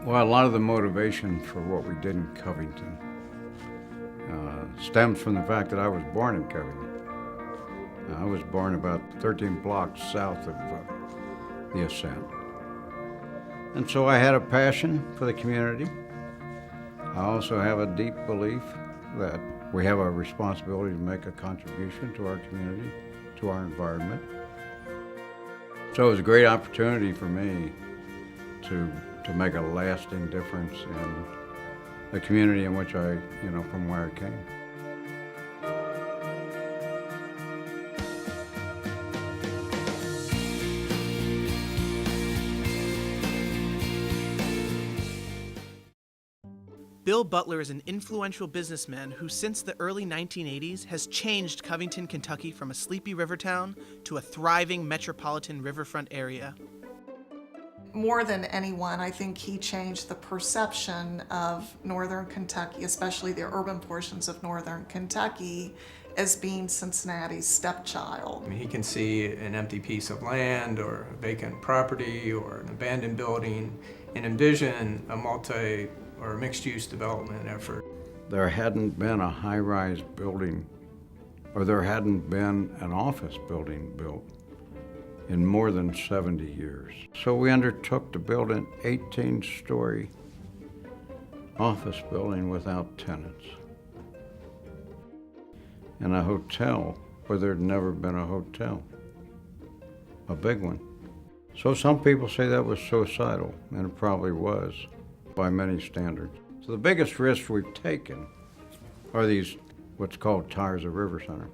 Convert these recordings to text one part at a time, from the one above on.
Well, a lot of the motivation for what we did in Covington stems from the fact that I was born in Covington. I was born about 13 blocks south of the Ascent. And so I had a passion for the community. I also have a deep belief that we have a responsibility to make a contribution to our community, to our environment. So it was a great opportunity for me to make a lasting difference in the community in which from where I came. Bill Butler is an influential businessman who, since the early 1980s, has changed Covington, Kentucky from a sleepy river town to a thriving metropolitan riverfront area. More than anyone, I think he changed the perception of northern Kentucky, especially the urban portions of northern Kentucky, as being Cincinnati's stepchild. I mean, he can see an empty piece of land or a vacant property or an abandoned building and envision a multi- or mixed-use development effort. There hadn't been a high-rise building, or there hadn't been an office building built in more than 70 years. So we undertook to build an 18-story office building without tenants, and a hotel where there'd never been a hotel, a big one. So some people say that was suicidal, and it probably was by many standards. So the biggest risks we've taken are these, what's called tires of River Center.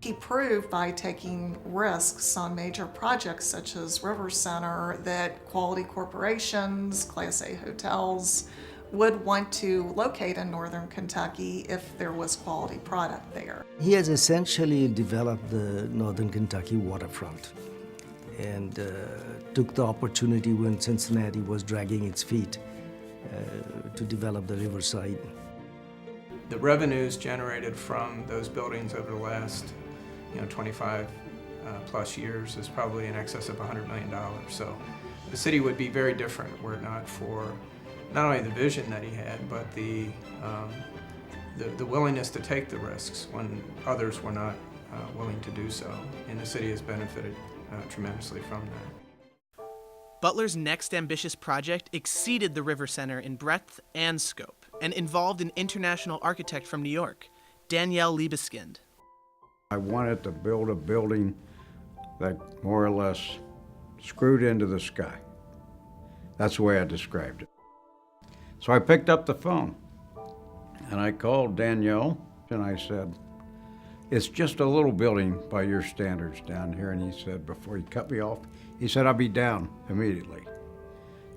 He proved by taking risks on major projects such as River Center that quality corporations, Class A hotels, would want to locate in northern Kentucky if there was quality product there. He has essentially developed the northern Kentucky waterfront and took the opportunity when Cincinnati was dragging its feet to develop the riverside. The revenues generated from those buildings over the last 25 plus years is probably in excess of $100 million. So the city would be very different were it not for not only the vision that he had, but the willingness to take the risks when others were not willing to do so. And the city has benefited tremendously from that. Butler's next ambitious project exceeded the River Center in breadth and scope and involved an international architect from New York, Daniel Libeskind. I wanted to build a building that more or less screwed into the sky. That's the way I described it. So I picked up the phone and I called Daniel and I said, "It's just a little building by your standards down here." And he said, before he cut me off, he said, "I'll be down immediately."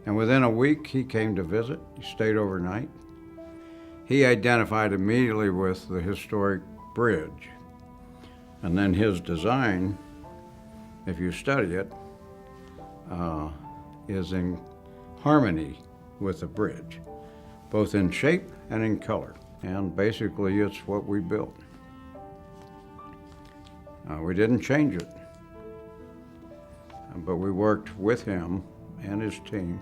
And within a week, he came to visit. He stayed overnight. He identified immediately with the historic bridge. And then his design, if you study it, is in harmony with the bridge, both in shape and in color. And basically, it's what we built. We didn't change it, but we worked with him and his team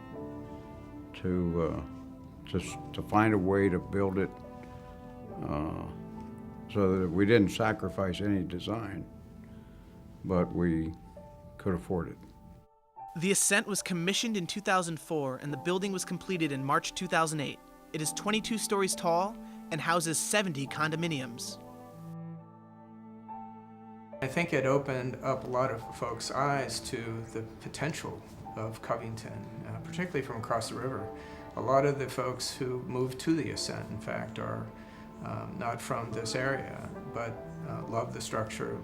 to find a way to build it so that we didn't sacrifice any design, but we could afford it. The Ascent was commissioned in 2004 and the building was completed in March 2008. It is 22 stories tall and houses 70 condominiums. I think it opened up a lot of folks' eyes to the potential of Covington, particularly from across the river. A lot of the folks who moved to the Ascent, in fact, are not from this area, but love the structure.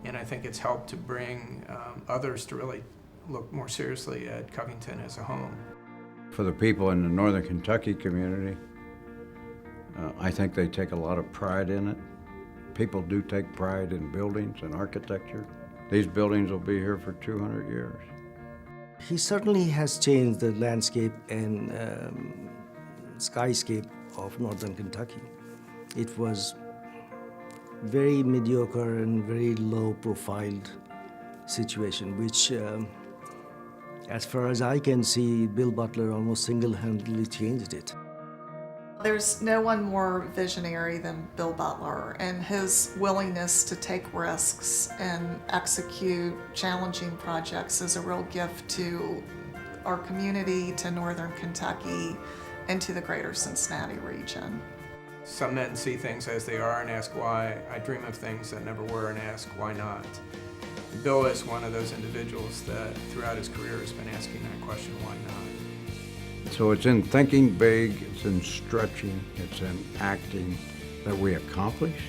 And I think it's helped to bring others to really look more seriously at Covington as a home. For the people in the Northern Kentucky community, I think they take a lot of pride in it. People do take pride in buildings and architecture. These buildings will be here for 200 years. He certainly has changed the landscape and skyscape of northern Kentucky. It was very mediocre and very low-profiled situation, which As far as I can see, Bill Butler almost single-handedly changed it. There's no one more visionary than Bill Butler, and his willingness to take risks and execute challenging projects is a real gift to our community, to Northern Kentucky, and to the greater Cincinnati region. Some men see things as they are and ask why. I dream of things that never were and ask why not. Bill is one of those individuals that throughout his career has been asking that question, why not? So it's in thinking big, it's in stretching, it's in acting that we accomplish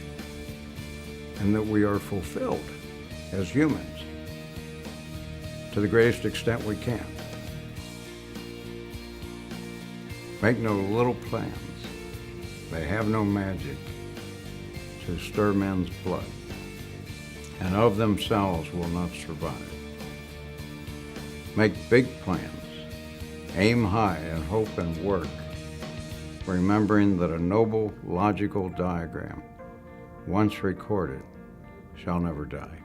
and that we are fulfilled as humans to the greatest extent we can. Make no little plans. They have no magic to stir men's blood, and of themselves will not survive. Make big plans. Aim high and hope and work, remembering that a noble, logical diagram, once recorded, shall never die.